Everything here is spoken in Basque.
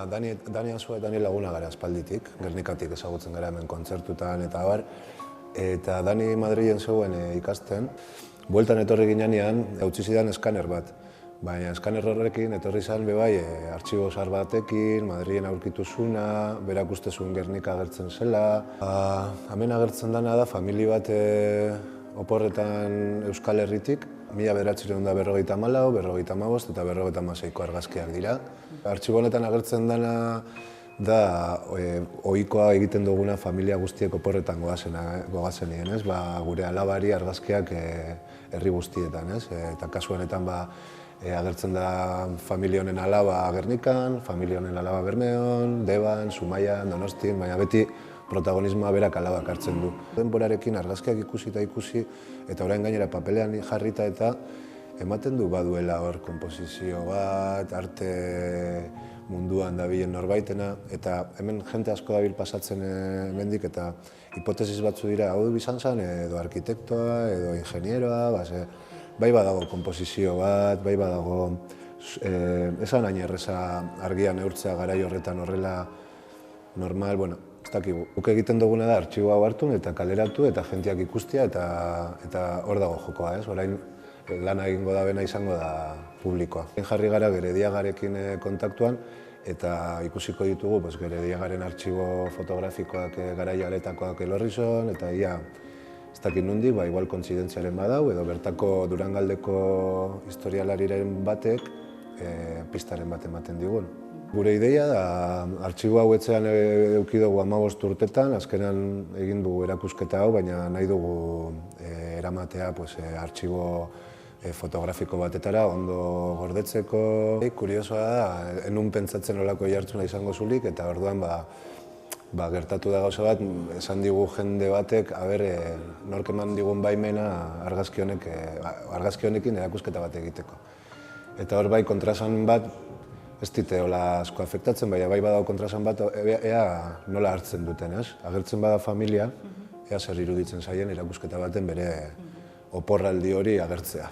Dani Azua eta Dani laguna gara aspalditik, Gernikatik ezagutzen gara hemen kontzertutan eta abar. Eta Dani Madrilen zegoen ikasten. Bueltan etorri ginean, utzi zidan eskaner bat. Baina eskaner horrekin etorri zen bebai artxibo zahar batekin, Madrilen aurkitu zuna, berak uste zuen Gernika agertzen zela. Hemen agertzen dena da famili bat oporretan Euskal Herritik, 1954, 55 eta 56ko argazkiak dira. Artxibo honetan agertzen dena da ohikoa egiten duguna familia guztiek oporretan gogazenien, gure alabari argazkiak herri guztietan, eta kasu honetan agertzen da familia honen alaba Gernikan, familia honen alaba Bermeon, Deban, Zumaian, Donostin, baina beti protagonismoa berak alabak hartzen du. Denborarekin argazkiak ikusi eta orain gainera papelean jarrita eta ematen du baduela hor konposizio bat, arte munduan dabilen norbaitena, eta hemen jente asko dabil pasatzen hemendik eta hipotesis batzu dira, hau izan zen edo arkitektoa edo ingenieroa, bai badago konposizio bat, bai badago esan hain erreza argian neurtzea garai horretan horrela normal, bueno, ez dakigu. Guk egiten duguna da artxibo hau hartu eta kaleratu eta jenteak ikustia eta hor dago jokoa, orain lana egingo da bena izango da publikoa. Jarri gara Gerediagarekin kontaktuan eta ikusiko ditugu Gerediagaren artxibo fotografikoak garaialetakoak Elorrizon eta ia ez dakit nondik, igual kontzidentziaren badau edo bertako Durangaldeko historialariren batek pistaren bat ematen digun. Gure ideia da artxibo hau etxean eduki dugu 15 urtetan, azkenan egin dugu erakusketa hau, baina nahi dugu eramatea artxibo fotografiko batetara, ondo gordetzeko. Kuriosoa da, enun pentsatzen olako jartzuna izango zulik, eta orduan gertatu da gauza bat, esan digu jende batek, nork eman digun baimena argazki honekin erakusketa bat egiteko. Eta hor bai kontrasan bat, ez dite hola asko afektatzen, bai badago kontrasan bat, ea nola hartzen duten, agertzen bada familia, ea zer iruditzen zaien erakusketa baten bere oporraldi hori agertzea.